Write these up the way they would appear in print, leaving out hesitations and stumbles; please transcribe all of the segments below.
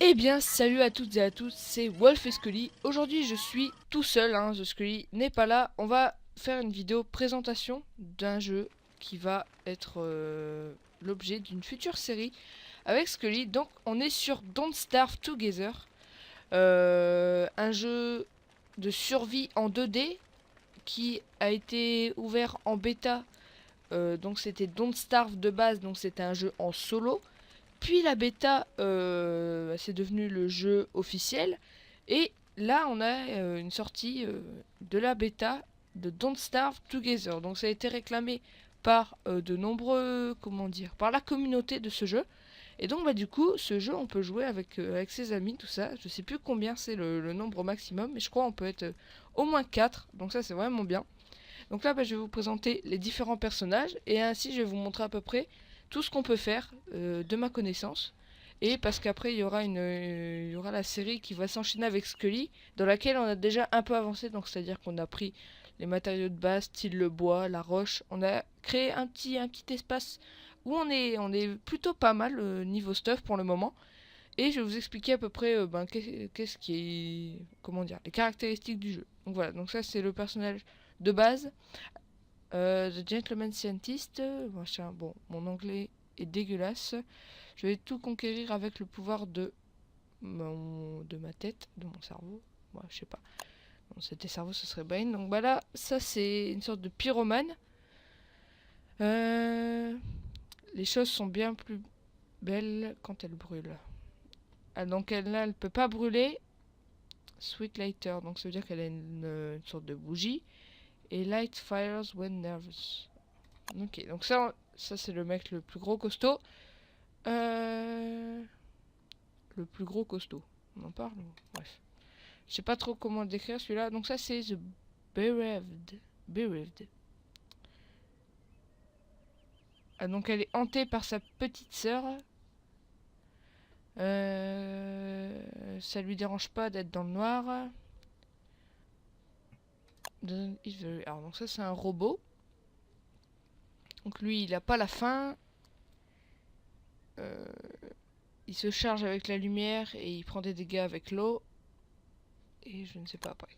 Eh bien, salut à toutes et à tous, c'est Wolf et Scully. Aujourd'hui, je suis tout seul, The Scully n'est pas là. On va faire une vidéo présentation d'un jeu qui va être l'objet d'une future série avec Scully. Donc, on est sur Don't Starve Together, un jeu de survie en 2D qui a été ouvert en bêta. Donc, c'était Don't Starve de base, donc c'était un jeu en solo. Puis la bêta, c'est devenu le jeu officiel. Et là, on a une sortie de la bêta de Don't Starve Together. Donc ça a été réclamé par de nombreux, comment dire, par la communauté de ce jeu. Et donc du coup, ce jeu, on peut jouer avec ses amis, tout ça. Je sais plus combien c'est le nombre maximum, mais je crois on peut être au moins 4. Donc ça, c'est vraiment bien. Donc là, je vais vous présenter les différents personnages. Et ainsi, je vais vous montrer à peu près tout ce qu'on peut faire de ma connaissance. Et parce qu'après, il y aura la série qui va s'enchaîner avec Scully, dans laquelle on a déjà un peu avancé. Donc c'est-à-dire qu'on a pris les matériaux de base, style le bois, la roche. On a créé un petit espace où on est plutôt pas mal niveau stuff pour le moment. Et je vais vous expliquer à peu près qu'est-ce qui est, comment dire, les caractéristiques du jeu. Donc voilà, donc ça c'est le personnage de base. The Gentleman Scientist, machin, bon, mon anglais est dégueulasse. Je vais tout conquérir avec le pouvoir de ma tête, de mon cerveau. Moi, je sais pas. Bon, c'était cerveau, ce serait Bane. Donc voilà, ça c'est une sorte de pyromane. Les choses sont bien plus belles quand elles brûlent. Ah, donc là, elle peut pas brûler. Sweet lighter, donc ça veut dire qu'elle a une sorte de bougie. Et light fires when nervous. Ok, donc ça c'est le mec le plus gros costaud. Le plus gros costaud. On en parle ou... Bref. Je sais pas trop comment le décrire celui-là. Donc ça c'est The Bereaved. Bereaved. Ah, donc elle est hantée par sa petite sœur. Ça lui dérange pas d'être dans le noir. Alors donc ça c'est un robot. Donc lui il a pas la faim. Il se charge avec la lumière et il prend des dégâts avec l'eau. Et je ne sais pas après.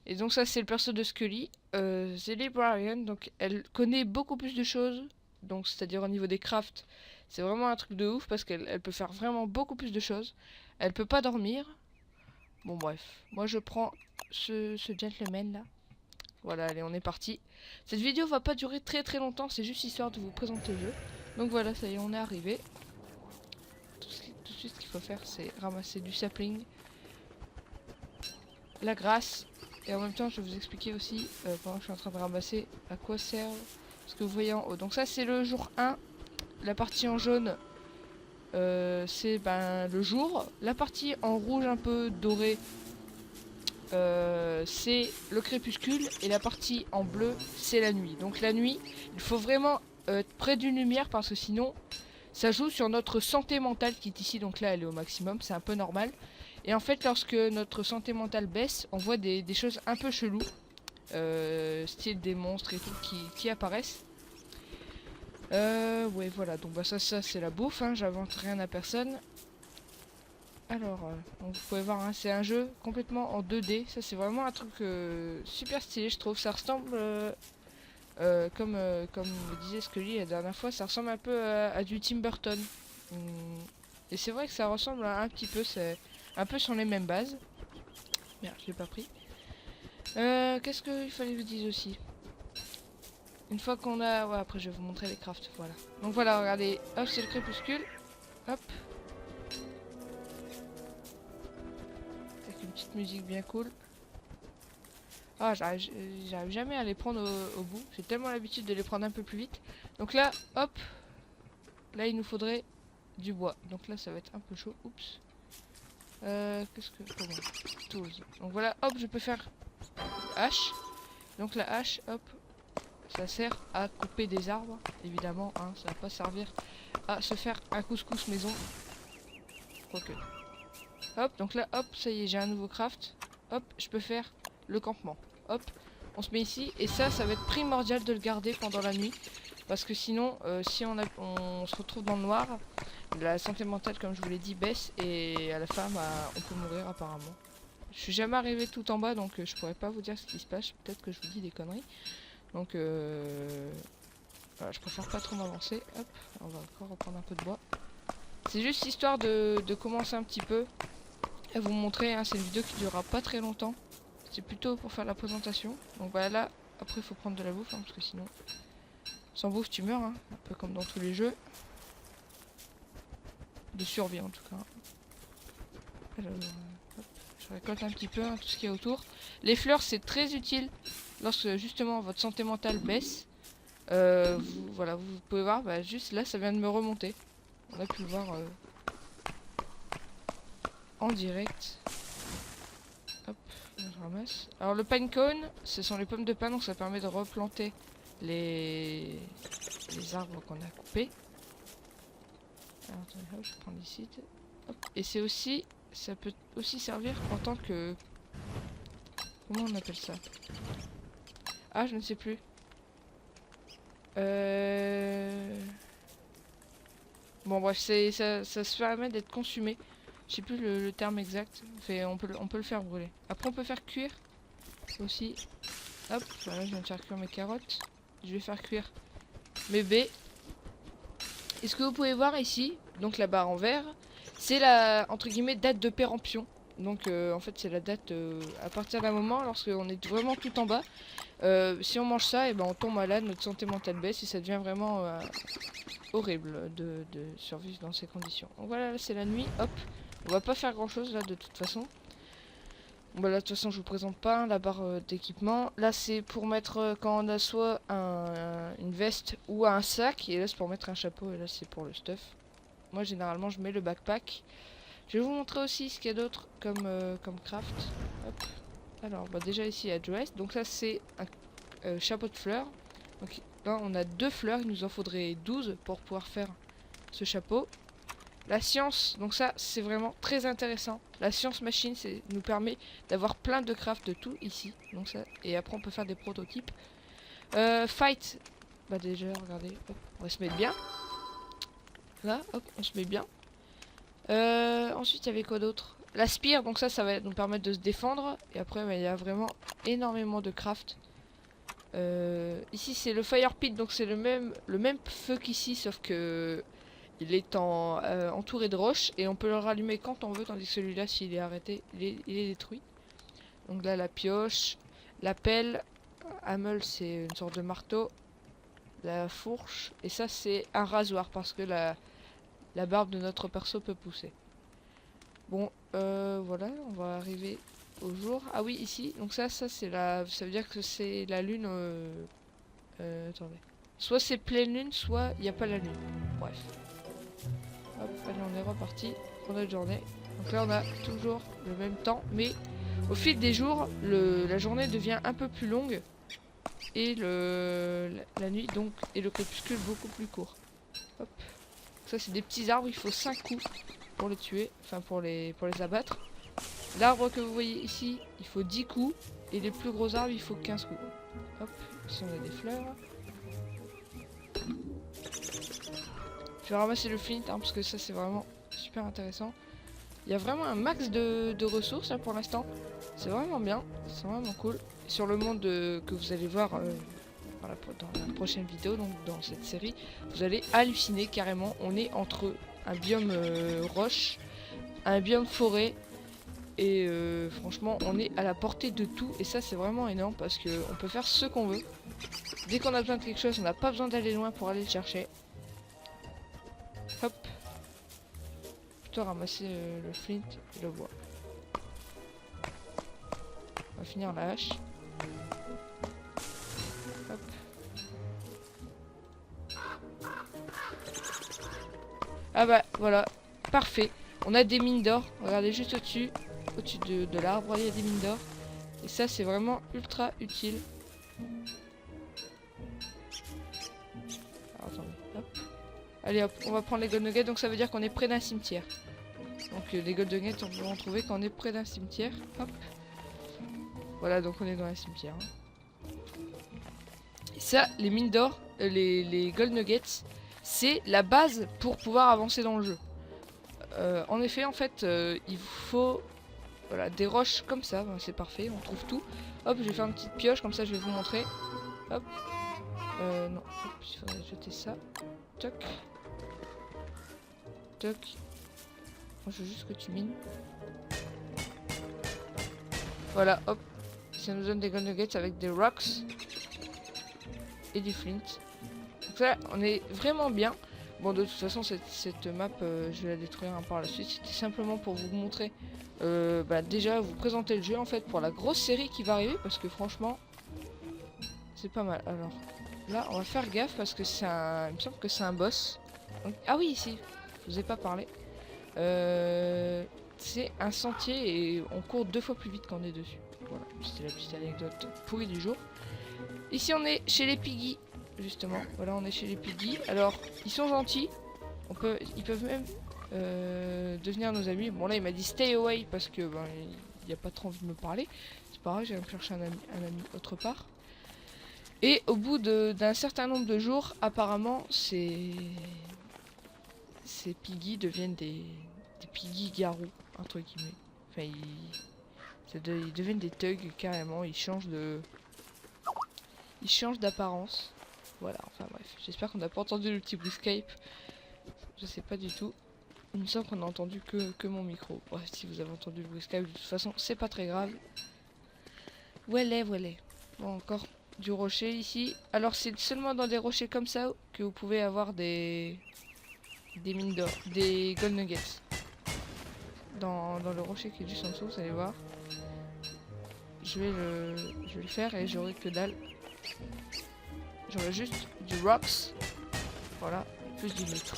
Et donc ça c'est le perso de Scully. The Librarian, donc elle connaît beaucoup plus de choses. Donc c'est-à-dire au niveau des crafts, c'est vraiment un truc de ouf parce qu'elle peut faire vraiment beaucoup plus de choses. Elle peut pas dormir. Bon bref, moi je prends ce gentleman là. Voilà, allez on est parti. Cette vidéo va pas durer très très longtemps, c'est juste histoire de vous présenter le jeu. Donc voilà, ça y est, on est arrivé. Tout de suite ce qu'il faut faire c'est ramasser du sapling, la grasse. Et en même temps, je vais vous expliquer aussi, pendant que je suis en train de ramasser, à quoi sert ce que vous voyez en haut. Donc ça, c'est le jour 1. La partie en jaune, c'est le jour. La partie en rouge un peu doré, c'est le crépuscule. Et la partie en bleu, c'est la nuit. Donc la nuit, il faut vraiment être près d'une lumière parce que sinon, ça joue sur notre santé mentale qui est ici. Donc là, elle est au maximum, c'est un peu normal. Et en fait, lorsque notre santé mentale baisse, on voit des choses un peu cheloues, style des monstres et tout, qui apparaissent. Ouais, voilà, donc ça c'est la bouffe, j'invente rien à personne. Alors, donc, vous pouvez voir, c'est un jeu complètement en 2D. Ça, c'est vraiment un truc super stylé, je trouve. Ça ressemble, comme me disait Scully la dernière fois, ça ressemble un peu à du Tim Burton. Et c'est vrai que ça ressemble un petit peu, c'est un peu sur les mêmes bases. Merde, je l'ai pas pris. Qu'est-ce qu'il fallait que je dise aussi? Une fois qu'on a... Ouais, après je vais vous montrer les crafts, voilà. Donc voilà, regardez, hop, c'est le crépuscule. Hop. Avec une petite musique bien cool. Ah, j'arrive jamais à les prendre au bout. J'ai tellement l'habitude de les prendre un peu plus vite. Donc là, hop. Là, il nous faudrait du bois. Donc là, ça va être un peu chaud. Oups. Qu'est-ce que... Comment? Tools. Donc voilà, hop, je peux faire hache. Donc la hache, hop, ça sert à couper des arbres, évidemment, ça va pas servir à se faire un couscous maison. Quoique. Hop, donc là, hop, ça y est, j'ai un nouveau craft. Hop, je peux faire le campement. Hop, on se met ici, et ça va être primordial de le garder pendant la nuit. Parce que sinon, si on se retrouve dans le noir, la santé mentale, comme je vous l'ai dit, baisse et à la fin, bah, on peut mourir apparemment. Je suis jamais arrivé tout en bas, donc je pourrais pas vous dire ce qui se passe. Peut-être que je vous dis des conneries. Donc, voilà, je préfère pas trop m'avancer. Hop, on va encore reprendre un peu de bois. C'est juste histoire de commencer un petit peu et vous montrer. Hein, c'est une vidéo qui durera pas très longtemps. C'est plutôt pour faire la présentation. Donc voilà, là, après il faut prendre de la bouffe, hein, parce que sinon, sans bouffe tu meurs, hein, un peu comme dans tous les jeux. De survie en tout cas. Alors, hop, je récolte un petit peu hein, tout ce qu'il y a autour. Les fleurs c'est très utile lorsque justement votre santé mentale baisse. Voilà, vous pouvez voir, bah, juste là ça vient de me remonter. On a pu le voir en direct. Hop, je ramasse. Alors le pine cone, ce sont les pommes de pin, donc ça permet de replanter les arbres qu'on a coupés. Alors attendez, hop, je prends ici. Et c'est aussi, ça peut aussi servir en tant que... Comment on appelle ça? Ah, je ne sais plus. Bon bref, ça se permet d'être consumé. Je sais plus le terme exact. Enfin, on peut le faire brûler. Après on peut faire cuire aussi. Hop, voilà, je viens de faire cuire mes carottes. Je vais faire cuire mes baies. Et ce que vous pouvez voir ici, donc la barre en vert, c'est la entre guillemets date de péremption. Donc en fait c'est la date à partir d'un moment lorsqu'on est vraiment tout en bas. Si on mange ça, et ben on tombe malade, notre santé mentale baisse et ça devient vraiment horrible de survivre dans ces conditions. Donc voilà, c'est la nuit, hop. On va pas faire grand chose là de toute façon. Bon, bah, là de toute façon je vous présente pas la barre d'équipement. Là c'est pour mettre quand on a soit une veste ou un sac. Et là c'est pour mettre un chapeau et là c'est pour le stuff. Moi généralement je mets le backpack. Je vais vous montrer aussi ce qu'il y a d'autre comme craft. Hop. Alors bah déjà ici il y a dress. Donc ça c'est un chapeau de fleurs. Donc là on a 2 fleurs, il nous en faudrait 12 pour pouvoir faire ce chapeau. La science, donc ça c'est vraiment très intéressant. La science machine nous permet d'avoir plein de craft de tout ici. Donc ça, et après on peut faire des prototypes. Fight, bah déjà regardez, hop, on va se mettre bien. Là, hop, on se met bien. Ensuite il y avait quoi d'autre? La spire, donc ça va nous permettre de se défendre. Et après bah, il y a vraiment énormément de craft. Ici c'est le fire pit, donc c'est le même feu qu'ici, sauf que il est entouré de roches et on peut le rallumer quand on veut, tandis que celui-là, s'il est arrêté, il est détruit. Donc là, la pioche, la pelle, hammer, c'est une sorte de marteau, la fourche, et ça, c'est un rasoir parce que la barbe de notre perso peut pousser. Bon, voilà, on va arriver au jour. Ah oui, ici, donc ça c'est ça veut dire que c'est la lune. Attendez. Soit c'est pleine lune, soit il n'y a pas la lune. Bref. Hop, allez, on est reparti pour notre journée. Donc là, on a toujours le même temps, mais au fil des jours, la journée devient un peu plus longue et la nuit donc et le crépuscule beaucoup plus court. Hop. Ça, c'est des petits arbres. Il faut 5 coups pour les tuer, enfin pour les abattre. L'arbre que vous voyez ici, il faut 10 coups et les plus gros arbres, il faut 15 coups. Hop, ici on a des fleurs. Je vais ramasser le flint hein, parce que ça c'est vraiment super intéressant. Il y a vraiment un max de ressources là pour l'instant. C'est vraiment bien, c'est vraiment cool. Et sur le monde que vous allez voir dans la prochaine vidéo, donc dans cette série, vous allez halluciner carrément. On est entre un biome roche, un biome forêt. Et franchement on est à la portée de tout. Et ça c'est vraiment énorme parce qu'on peut faire ce qu'on veut. Dès qu'on a besoin de quelque chose, on n'a pas besoin d'aller loin pour aller le chercher. Hop. Plutôt ramasser le flint et le bois. On va finir la hache. Hop. Ah bah voilà, parfait. On a des mines d'or. Regardez juste au-dessus de l'arbre, il y a des mines d'or. Et ça c'est vraiment ultra utile. Alors, attendez, hop. Allez hop, on va prendre les gold nuggets, donc ça veut dire qu'on est près d'un cimetière. Donc les gold nuggets on peut en trouver quand on est près d'un cimetière. Hop. Voilà, donc on est dans un cimetière. Hein. Et ça, les mines d'or, les gold nuggets, c'est la base pour pouvoir avancer dans le jeu. En effet, en fait, il faut voilà, des roches comme ça, ben, c'est parfait, on trouve tout. Hop, je vais faire une petite pioche, comme ça je vais vous montrer. Hop. Non, hop, il faudrait jeter ça. Toc. Toc. Moi, je veux juste que tu mines. Voilà, hop. Ça nous donne des gold nuggets avec des rocks. Et du flint. Donc là, on est vraiment bien. Bon, de toute façon, cette map, je vais la détruire par la suite. C'était simplement pour vous montrer, déjà vous présenter le jeu en fait pour la grosse série qui va arriver. Parce que franchement, c'est pas mal. Alors, là, on va faire gaffe parce que c'est un... Il me semble que c'est un boss. Donc... Ah oui, ici. Je vous ai pas parlé. C'est un sentier et on court 2 fois plus vite quand on est dessus. Voilà, c'était la petite anecdote pourrie du jour. Ici, on est chez les piggy. Justement, voilà, on est chez les piggy. Alors, ils sont gentils. Ils peuvent même devenir nos amis. Bon, là, il m'a dit stay away parce que ben, il a pas trop envie de me parler. C'est pas grave, j'ai me chercher un ami autre part. Et au bout d'un certain nombre de jours, apparemment, ces piggy deviennent des piggy garous, entre guillemets. Enfin, ils deviennent des thugs carrément. Ils changent d'apparence. Voilà, enfin bref, j'espère qu'on n'a pas entendu le petit bruit Skype. Je sais pas du tout. Il me semble qu'on a entendu que mon micro. Bref, si vous avez entendu le bruit Skype, de toute façon, c'est pas très grave. Voilà. Bon, encore du rocher ici. Alors, c'est seulement dans des rochers comme ça que vous pouvez avoir des mines d'or, des gold nuggets. Dans le rocher qui est juste en dessous, vous allez voir. Je vais le faire et j'aurai que dalle. J'aurais juste du rocks. Voilà, plus du loot.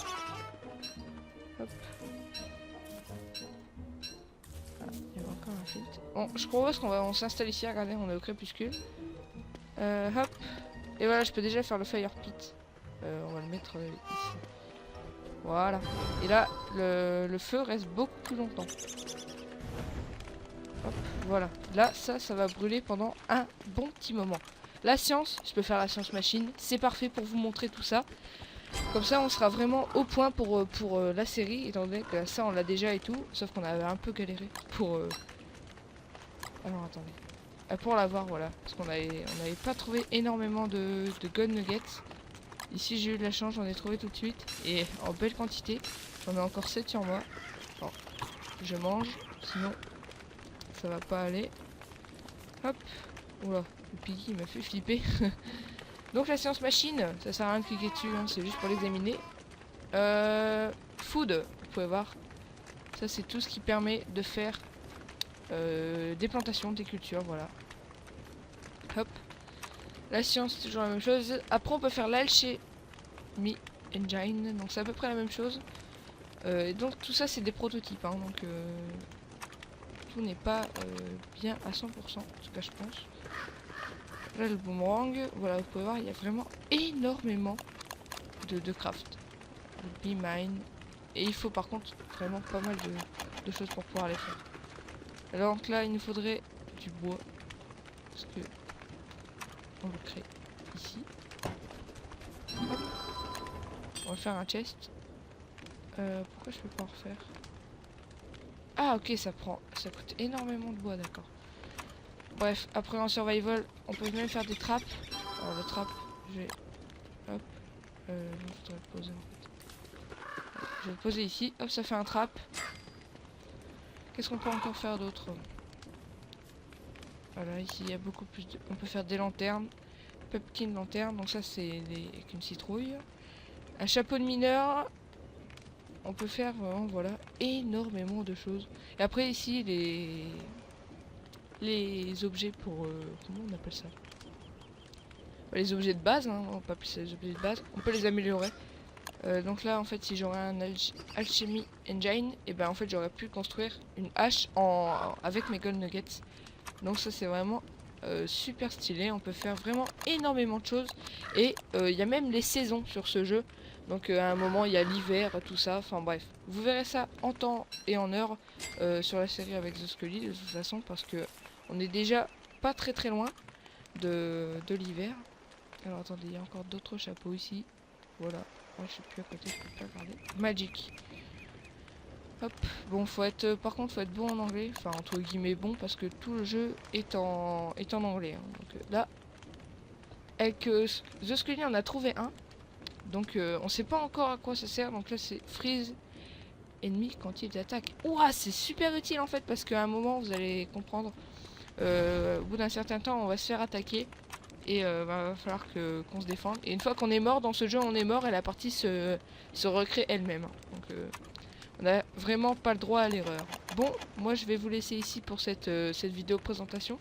Hop. Ah, il y a encore un filtre. Bon, je propose qu'on s'installe ici. Regardez, on est au crépuscule. Hop. Et voilà, je peux déjà faire le fire pit. On va le mettre ici. Voilà. Et là, le feu reste beaucoup plus longtemps. Hop, voilà. Là, ça va brûler pendant un bon petit moment. La science, je peux faire la science machine, c'est parfait pour vous montrer tout ça. Comme ça, on sera vraiment au point pour la série, étant donné que ça, on l'a déjà et tout. Sauf qu'on avait un peu galéré pour... Alors, attendez. Pour l'avoir, voilà. Parce qu'on n'avait pas trouvé énormément de gold nuggets. Ici, j'ai eu de la chance, j'en ai trouvé tout de suite. Et en belle quantité. J'en ai encore 7 sur moi. Bon, je mange, sinon, ça va pas aller. Hop. Oula. Le piggy il m'a fait flipper. Donc la science machine, ça sert à rien de cliquer dessus, hein, c'est juste pour l'examiner. Food, vous pouvez voir. Ça c'est tout ce qui permet de faire des plantations, des cultures, voilà. Hop. La science, c'est toujours la même chose. Après on peut faire l'alchimie engine, donc c'est à peu près la même chose. Et donc tout ça c'est des prototypes, hein, donc tout n'est pas bien à 100%, en tout cas je pense. Là le boomerang, voilà vous pouvez voir il y a vraiment énormément de craft. Le bee mine. Et il faut par contre vraiment pas mal de choses pour pouvoir les faire. Alors donc là il nous faudrait du bois. Parce que on le crée ici. Hop. On va faire un chest. Pourquoi je peux pas en refaire? Ah ok ça coûte énormément de bois, d'accord. Bref, après en survival, on peut même faire des trappes. Alors le trap, je vais... Hop. Je vais le poser en fait. Je vais le poser ici. Hop, ça fait un trap. Qu'est-ce qu'on peut encore faire d'autre? Voilà, ici il y a beaucoup plus de... On peut faire des lanternes. Pumpkin lanterne, donc ça c'est avec une citrouille. Un chapeau de mineur. On peut faire vraiment, voilà, énormément de choses. Et après ici, les objets pour... comment on appelle ça? Les objets de base, hein, on peut appeler ça les objets de base. On peut les améliorer. Donc là, en fait, si j'aurais un alchemy engine, et ben en fait, j'aurais pu construire une hache avec mes gold nuggets. Donc ça, c'est vraiment super stylé. On peut faire vraiment énormément de choses. Et il y a même les saisons sur ce jeu. Donc à un moment, il y a l'hiver, tout ça. Enfin bref, vous verrez ça en temps et en heure sur la série avec The Scully, de toute façon, parce que on est déjà pas très loin de l'hiver. Alors attendez, il y a encore d'autres chapeaux ici. Voilà. Ouais, je suis plus à côté, je peux pas regarder. Magic. Hop. Bon, faut être, par contre, faut être bon en anglais. Enfin, entre guillemets bon, parce que tout le jeu est en anglais. Hein. Donc là, avec The Scully, on a trouvé un. Donc on sait pas encore à quoi ça sert. Donc là, c'est freeze ennemi quand ils attaquent. Ouah, c'est super utile en fait, parce qu'à un moment, vous allez comprendre. Au bout d'un certain temps, on va se faire attaquer. Et va falloir qu'on se défende. Et une fois qu'on est mort dans ce jeu, on est mort et la partie se recrée elle-même. Donc on n'a vraiment pas le droit à l'erreur. Bon, moi je vais vous laisser ici pour cette vidéo présentation.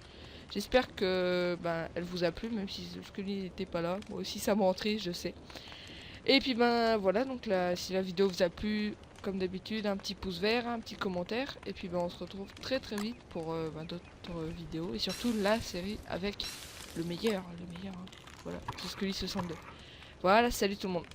J'espère que elle vous a plu, même si Scully n'était pas là. Moi aussi ça m'a rentré, je sais. Et puis voilà, donc là, si la vidéo vous a plu, comme d'habitude, un petit pouce vert, un petit commentaire. Et puis on se retrouve très vite pour d'autres vidéos. Et surtout la série avec le meilleur. Hein. Voilà, c'est Scully 62. Voilà, salut tout le monde.